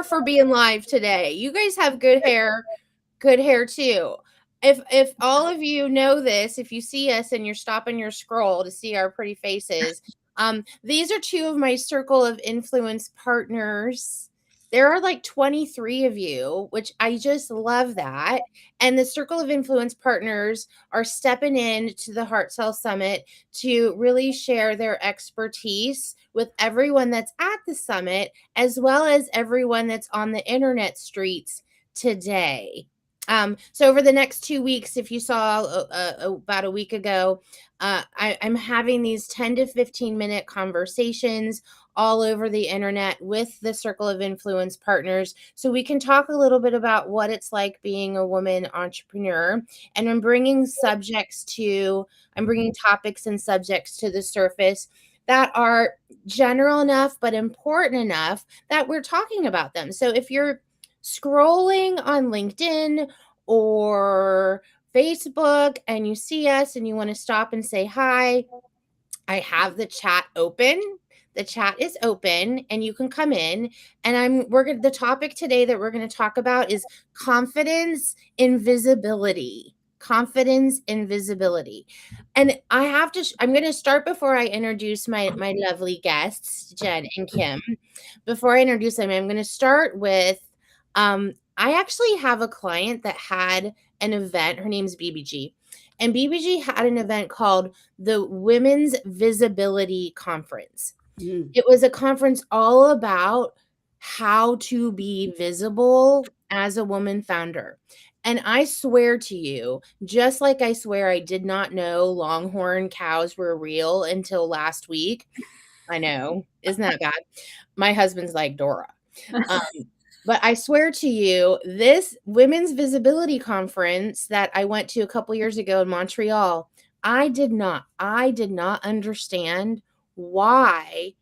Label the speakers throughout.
Speaker 1: for being live today. You guys have good hair too. If all of you know this, if you see us and you're stopping your scroll to see our pretty faces, these are two of my circle of influence partners. There are like 23 of you, which I just love that. And the circle of influence partners are stepping in to the Heart Cell Summit to really share their expertise with everyone that's at the summit, as well as everyone that's on the internet streets today. So over the next 2 weeks, if you saw about a week ago, I'm having these 10 to 15 minute conversations all over the internet with the circle of influence partners, so we can talk a little bit about what it's like being a woman entrepreneur. And I'm bringing topics and subjects to the surface that are general enough but important enough that we're talking about them. So if you're scrolling on LinkedIn or Facebook and you see us and you want to stop and say hi, I have the chat open. The chat is open and you can come in, and the topic today that we're going to talk about is confidence in visibility. Confidence in visibility. And I'm going to start before I introduce my lovely guests, Jen and Kim. Before I introduce them, I'm going to start with I actually have a client that had an event. Her name's BBG. And BBG had an event called the Women's Visibility Conference. It was a conference all about how to be visible as a woman founder. And I swear to you, just like I swear I did not know Longhorn cows were real until last week. I know. Isn't that bad? My husband's like Dora. But I swear to you, this Women's Visibility Conference that I went to a couple years ago in Montreal, I did not understand why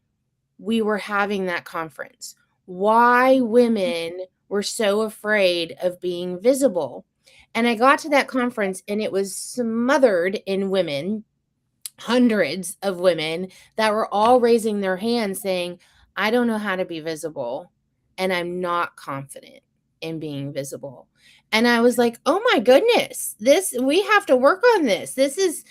Speaker 1: we were having that conference, why women were so afraid of being visible. And I got to that conference and it was smothered in women, hundreds of women that were all raising their hands saying, I don't know how to be visible and I'm not confident in being visible. And I was like, oh my goodness, we have to work on this. This is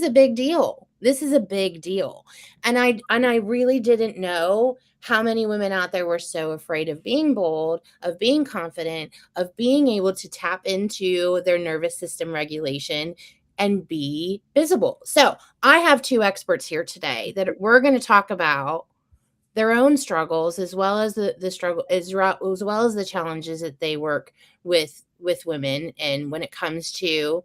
Speaker 1: a big deal. This is a big deal. And I really didn't know how many women out there were so afraid of being bold, of being confident, of being able to tap into their nervous system regulation and be visible. So I have two experts here today that we're going to talk about their own struggles, as well as the struggle, as well as the challenges that they work with women, and when it comes to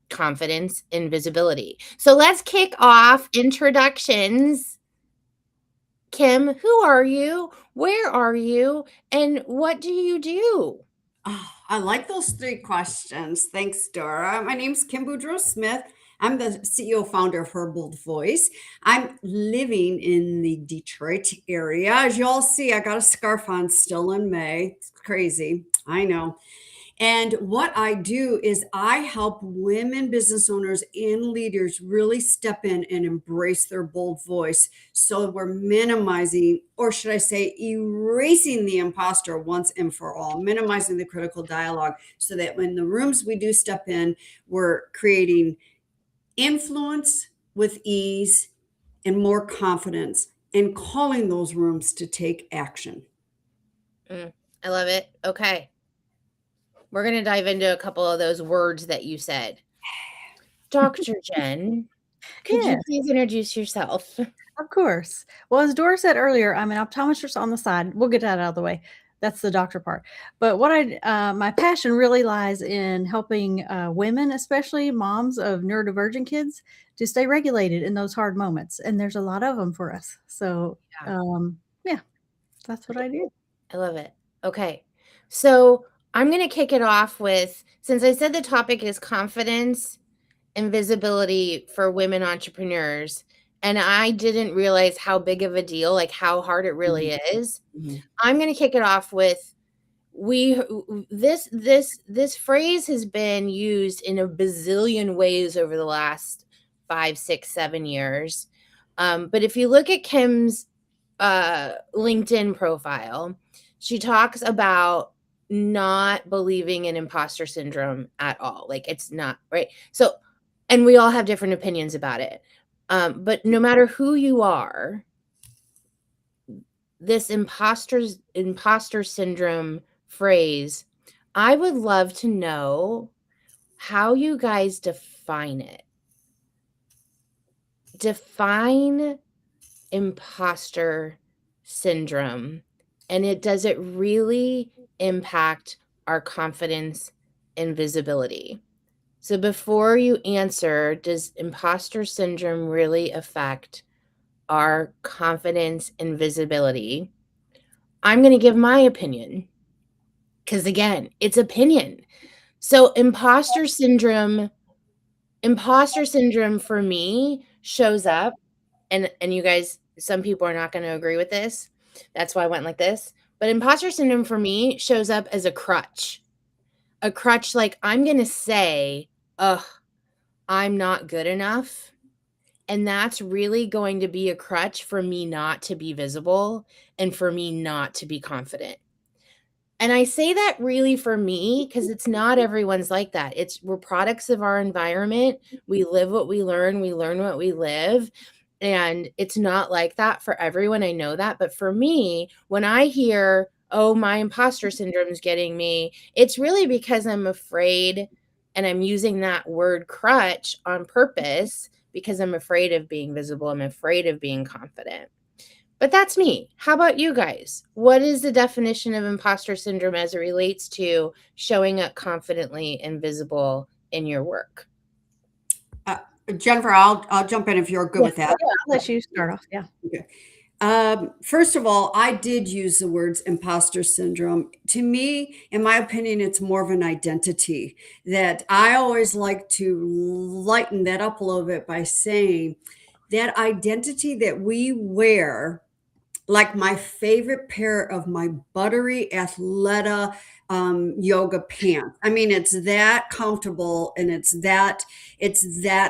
Speaker 1: confidence and visibility. So let's kick off introductions. Kim, who are you? Where are you? And what do you do?
Speaker 2: Oh, I like those three questions. Thanks, Dora. My name's Kim Boudreaux Smith. I'm the CEO founder of Her Bold Voice. I'm living in the Detroit area. As you all see, I got a scarf on still in May. It's crazy. I know. And what I do is I help women business owners and leaders really step in and embrace their bold voice. So we're minimizing, or should I say, erasing the imposter once and for all, minimizing the critical dialogue so that when the rooms we do step in, we're creating influence with ease and more confidence and calling those rooms to take action.
Speaker 1: I love it. Okay. We're going to dive into a couple of those words that you said. Dr. Jen, could you please introduce yourself?
Speaker 3: Of course. Well, as Dora said earlier, I'm an optometrist on the side. We'll get that out of the way. That's the doctor part. But my passion really lies in helping women, especially moms of neurodivergent kids, to stay regulated in those hard moments. And there's a lot of them for us. So, yeah, that's what I do.
Speaker 1: I love it. Okay. So I'm going to kick it off with, since I said the topic is confidence and visibility for women entrepreneurs, and I didn't realize how big of a deal, like how hard it really is. I'm going to kick it off with this phrase has been used in a bazillion ways over the last 5, 6, 7 years. But if you look at Kim's LinkedIn profile, She talks about not believing in imposter syndrome at all. Like, it's not, right? So, and we all have different opinions about it. But no matter who you are, this imposter syndrome phrase, I would love to know how you guys define it. Define imposter syndrome, and does it really impact our confidence and visibility? So before you answer, does imposter syndrome really affect our confidence and visibility? I'm going to give my opinion, because again, it's opinion. So imposter syndrome for me shows up, and you guys, some people are not going to agree with this. That's why I went like this. But imposter syndrome for me shows up as a crutch. A crutch, like, I'm going to say, ugh, I'm not good enough. And that's really going to be a crutch for me not to be visible and for me not to be confident. And I say that really for me because it's not everyone's like that. We're products of our environment. We live what we learn what we live. And it's not like that for everyone. I know that. But for me, when I hear, oh, my imposter syndrome is getting me, it's really because I'm afraid, and I'm using that word crutch on purpose because I'm afraid of being visible. I'm afraid of being confident. But that's me. How about you guys? What is the definition of imposter syndrome as it relates to showing up confidently and visible in your work?
Speaker 2: Jennifer, I'll jump in if you're good with that.
Speaker 3: Yeah, I'll let you start off. Yeah.
Speaker 2: Okay. First of all, I did use the words imposter syndrome. To me, in my opinion, it's more of an identity that I always like to lighten that up a little bit by saying that identity that we wear, like my favorite pair of my buttery Athleta yoga pants. I mean, it's that comfortable and it's that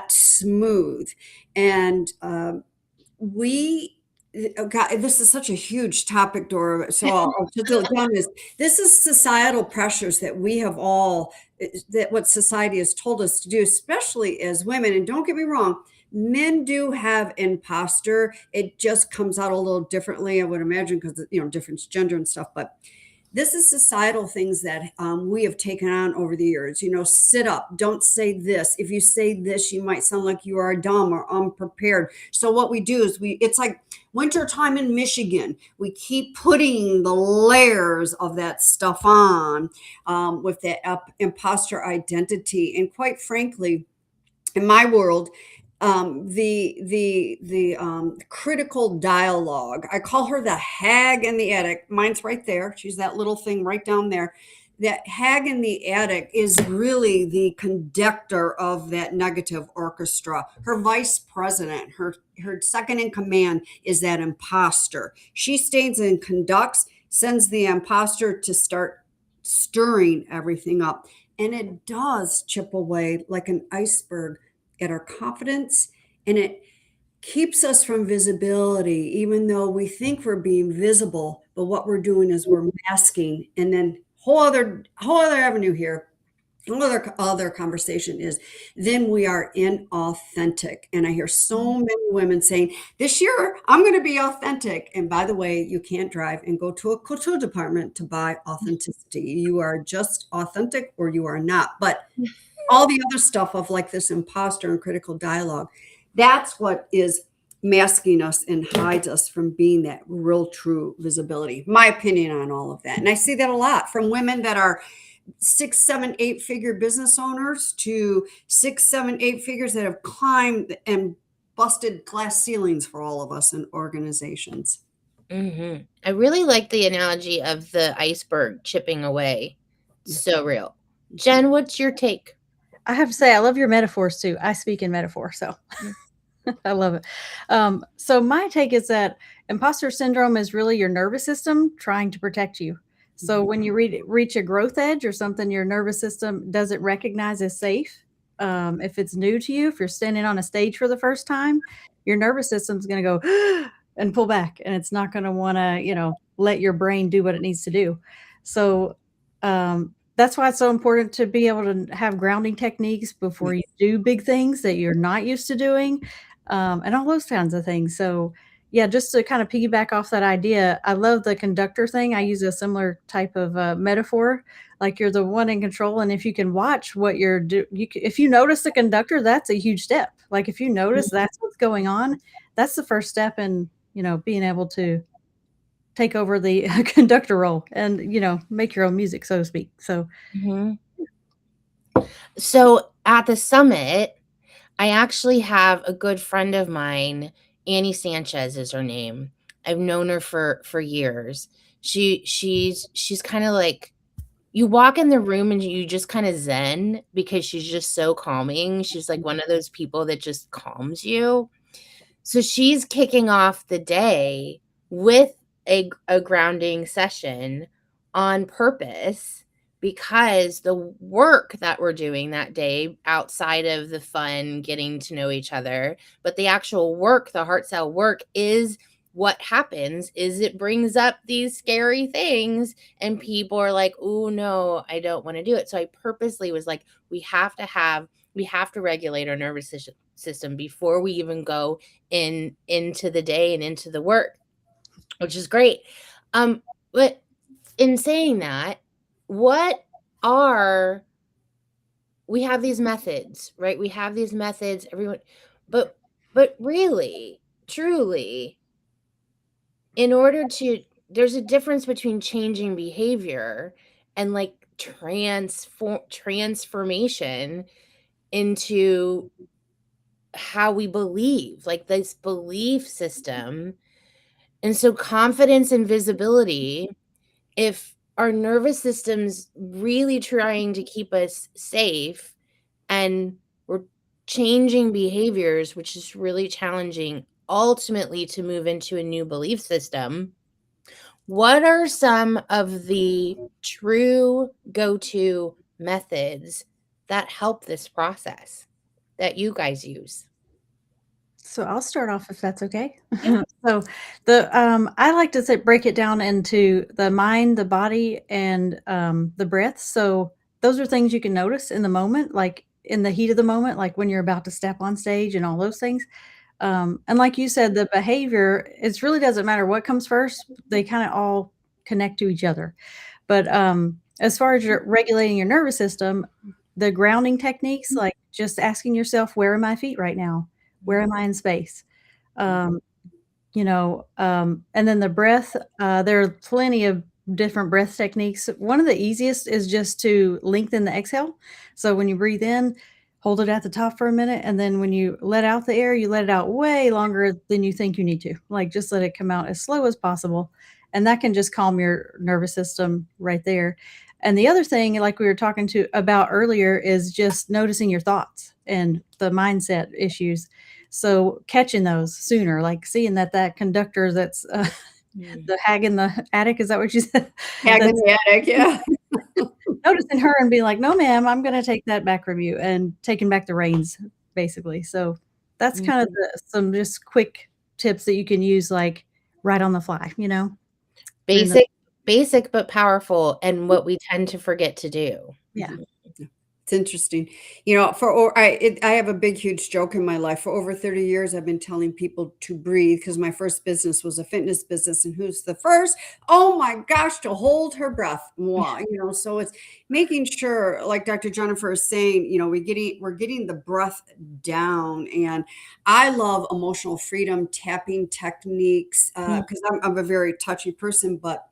Speaker 2: smooth. And we oh God, this is such a huge topic, Dora. So I'll just go down this. This is societal pressures that we have all, that what society has told us to do, especially as women. And don't get me wrong, men do have imposter. It just comes out a little differently, I would imagine, because different gender and stuff. But this is societal things that we have taken on over the years. Sit up, don't say this. If you say this, you might sound like you are dumb or unprepared. So what we do is it's like wintertime in Michigan. We keep putting the layers of that stuff on with that imposter identity. And quite frankly, in my world, the critical dialogue. I call her the hag in the attic. Mine's right there. She's that little thing right down there. That hag in the attic is really the conductor of that negative orchestra. Her vice president, her second in command, is that imposter. She stays and conducts, sends the imposter to start stirring everything up. And it does chip away like an iceberg at our confidence, and it keeps us from visibility, even though we think we're being visible. But what we're doing is we're masking. And then whole other avenue here, other conversation is then we are inauthentic. And I hear so many women saying, this year I'm going to be authentic. And by the way, you can't drive and go to a couture department to buy authenticity. You are just authentic or you are not. But all the other stuff of like this imposter and critical dialogue, that's what is masking us and hides us from being that real true visibility. My opinion on all of that. And I see that a lot from women that are 6, 7, 8 figure business owners to 6, 7, 8 figures that have climbed and busted glass ceilings for all of us in organizations.
Speaker 1: Mm-hmm. I really like the analogy of the iceberg chipping away. So real. Jen, what's your take?
Speaker 3: I have to say, I love your metaphors too. I speak in metaphor, so I love it. So my take is that imposter syndrome is really your nervous system trying to protect you. So when you reach a growth edge or something your nervous system doesn't recognize as safe, if it's new to you, if you're standing on a stage for the first time, your nervous system's going to go and pull back, and it's not going to want to, let your brain do what it needs to do. So that's why it's so important to be able to have grounding techniques before you do big things that you're not used to doing, and all those kinds of things. So yeah, just to kind of piggyback off that idea, I love the conductor thing. I use a similar type of metaphor, like you're the one in control, and if you can watch what you're if you notice the conductor, that's a huge step. Like if you notice that's what's going on, that's the first step in, being able to take over the conductor role and, make your own music, so to speak. So
Speaker 1: Mhm. So at the summit, I actually have a good friend of mine, Annie Sanchez is her name. I've known her for years. She's kind of like, you walk in the room and you just kind of zen because she's just so calming. She's like one of those people that just calms you. So she's kicking off the day with a grounding session on purpose because the work that we're doing that day outside of the fun getting to know each other, but the actual work, the heart cell work is what happens is it brings up these scary things and people are like, "Oh no, I don't want to do it." So I purposely was like, we have to regulate our nervous system before we even go into the day and into the work, which is great. But in saying that, what are we have these methods, right? We have these methods, everyone, but really, truly, in order to there's a difference between changing behavior and like transformation into how we believe, like this belief system. And so confidence and visibility, if our nervous system's really trying to keep us safe and we're changing behaviors, which is really challenging ultimately to move into a new belief system, what are some of the true go-to methods that help this process that you guys use?
Speaker 3: So I'll start off if that's okay.
Speaker 1: Yeah.
Speaker 3: So I like to say break it down into the mind, the body, and the breath. So those are things you can notice in the moment, like in the heat of the moment, like when you're about to step on stage and all those things. And like you said, the behavior, it really doesn't matter what comes first. They kind of all connect to each other. But as far as your regulating your nervous system, the grounding techniques, like just asking yourself, where are my feet right now? Where am I in space? Um, and then the breath, there are plenty of different breath techniques. One of the easiest is just to lengthen the exhale. So when you breathe in, hold it at the top for a minute. And then when you let out the air, you let it out way longer than you think you need to. Like just let it come out as slow as possible. And that can just calm your nervous system right there. And the other thing, like we were talking to about earlier, is just noticing your thoughts and the mindset issues. So catching those sooner, like seeing that conductor that's
Speaker 1: Mm.
Speaker 3: the hag in the attic, is that what you said?
Speaker 2: Hag in
Speaker 3: That's
Speaker 2: the attic, yeah.
Speaker 3: noticing her and being like, "No, ma'am, I'm gonna take that back from you," and taking back the reins, basically. So that's kind of
Speaker 1: Mhm.
Speaker 3: some just quick tips that you can use, like right on the fly, during the
Speaker 1: Basic basic but powerful, and what we tend to forget to do.
Speaker 3: yeah.
Speaker 1: Mhm.
Speaker 2: It's interesting. I have a big, huge joke in my life. For over 30 years, I've been telling people to breathe because my first business was a fitness business. And who's the first? Oh my gosh, to hold her breath. Wow. So it's making sure, like Dr. Jennifer is saying, we're getting the breath down. And I love emotional freedom tapping techniques
Speaker 1: Mm.
Speaker 2: because I'm a very touchy person, but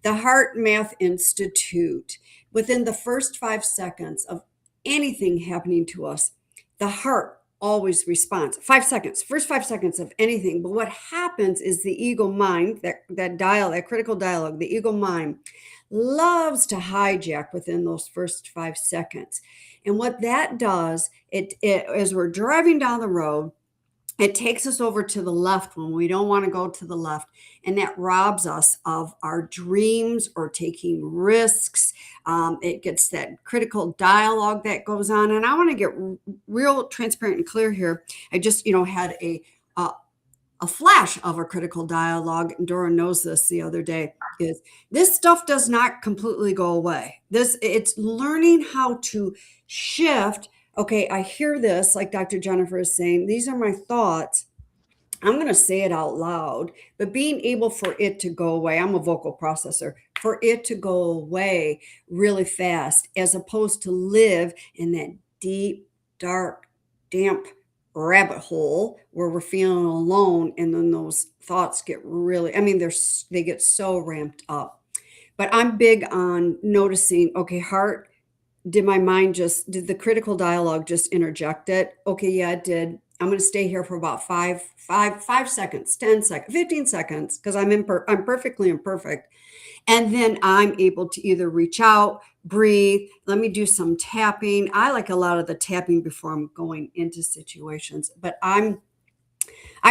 Speaker 2: the Heart Math Institute, within the first 5 seconds of anything happening to us, the heart always responds. 5 seconds, first 5 seconds of anything. But what happens is the ego mind, that critical dialogue, the ego mind loves to hijack within those first 5 seconds. And what that does, as we're driving down the road, it takes us over to the left when we don't want to go to the left. And that robs us of our dreams or taking risks. It gets that critical dialogue that goes on. And I want to get real transparent and clear here. I just, had a a flash of a critical dialogue, and Dora knows this the other day, is this stuff does not completely go away. It's learning how to shift. Okay, I hear this, like Dr. Jennifer is saying, these are my thoughts. I'm going to say it out loud, but being able for it to go away, I'm a vocal processor, for it to go away really fast, as opposed to live in that deep, dark, damp rabbit hole where we're feeling alone. And then those thoughts get really, I mean, they get so ramped up. But I'm big on noticing, okay, heart, did the critical dialogue just interject it? Okay, yeah, it did. I'm going to stay here for about 5 seconds, 10 seconds, 15 seconds, because I'm perfectly imperfect. And then I'm able to either reach out, breathe, let me do some tapping. I like a lot of the tapping before I'm going into situations, but I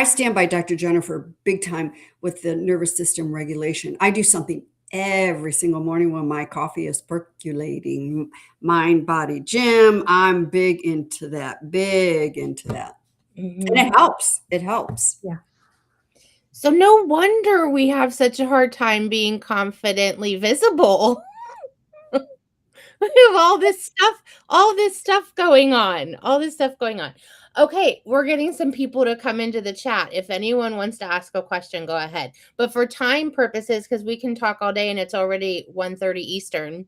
Speaker 2: stand by Dr. Jennifer big time with the nervous system regulation. I do something every single morning when my coffee is percolating. Mind body gym. I'm big into that, big into that. And it helps. It helps.
Speaker 3: Yeah.
Speaker 1: So no wonder we have such a hard time being confidently visible. We have all this stuff going on. Okay, we're getting some people to come into the chat. If anyone wants to ask a question, go ahead. But for time purposes, because we can talk all day and it's already 1:30 Eastern,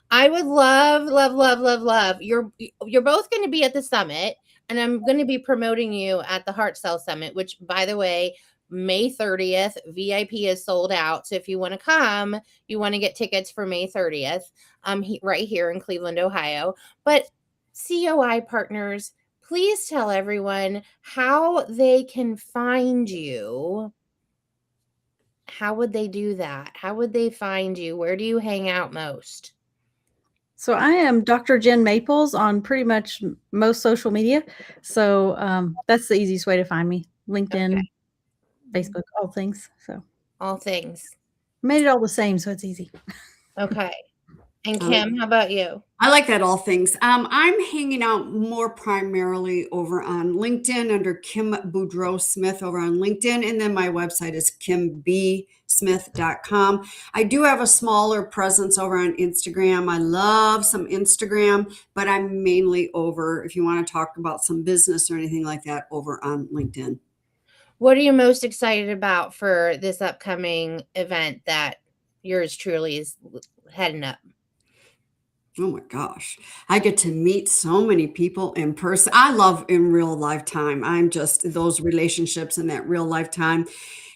Speaker 1: I would love. You're both going to be at the summit, and I'm going to be promoting you at the Heart Cell Summit, which, by the way, May 30th, VIP is sold out. So if you want to come, you want to get tickets for May 30th, right here in Cleveland, Ohio. But COI Partners, please tell everyone how they can find you. How would they do that? How would they find you? Where do you hang out most?
Speaker 3: So I am Dr. Jen Maples on pretty much most social media. So that's the easiest way to find me. LinkedIn,
Speaker 1: Okay.
Speaker 3: Facebook, all things. So
Speaker 1: All things.
Speaker 3: made it all the same, so it's easy.
Speaker 1: Okay. And Kim, how about you?
Speaker 2: I like that, all things. I'm hanging out more primarily over on LinkedIn under Kim Boudreau Smith over on LinkedIn. And then my website is kimbsmith.com. I do have a smaller presence over on Instagram. I love some Instagram, but I'm mainly over, if you want to talk about some business or anything like that, over on LinkedIn.
Speaker 1: What are you most excited about for this upcoming event that yours truly is heading up?
Speaker 2: Oh my gosh. I get to meet so many people in person. I love in real lifetime. I'm just those relationships in that real lifetime.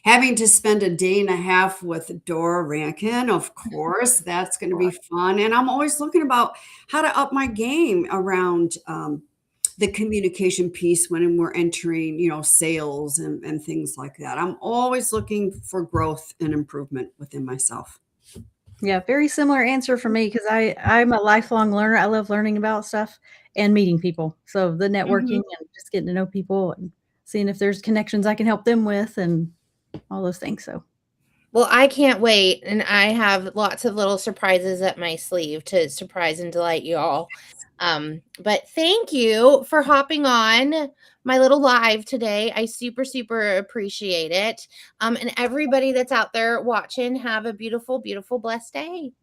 Speaker 2: Having to spend a day and a half with Dora Rankin, of course, that's going to be fun. And I'm always looking about how to up my game around the communication piece when we're entering, sales and things like that. I'm always looking for growth and improvement within myself.
Speaker 3: Yeah, very similar answer for me because I'm a lifelong learner. I love learning about stuff and meeting people. So the networking and just getting to know people and seeing if there's connections I can help them with and all those things. So
Speaker 1: Well, I can't wait, and I have lots of little surprises up my sleeve to surprise and delight you all. But thank you for hopping on my little live today. I super appreciate it. And everybody that's out there watching, have a beautiful, blessed day.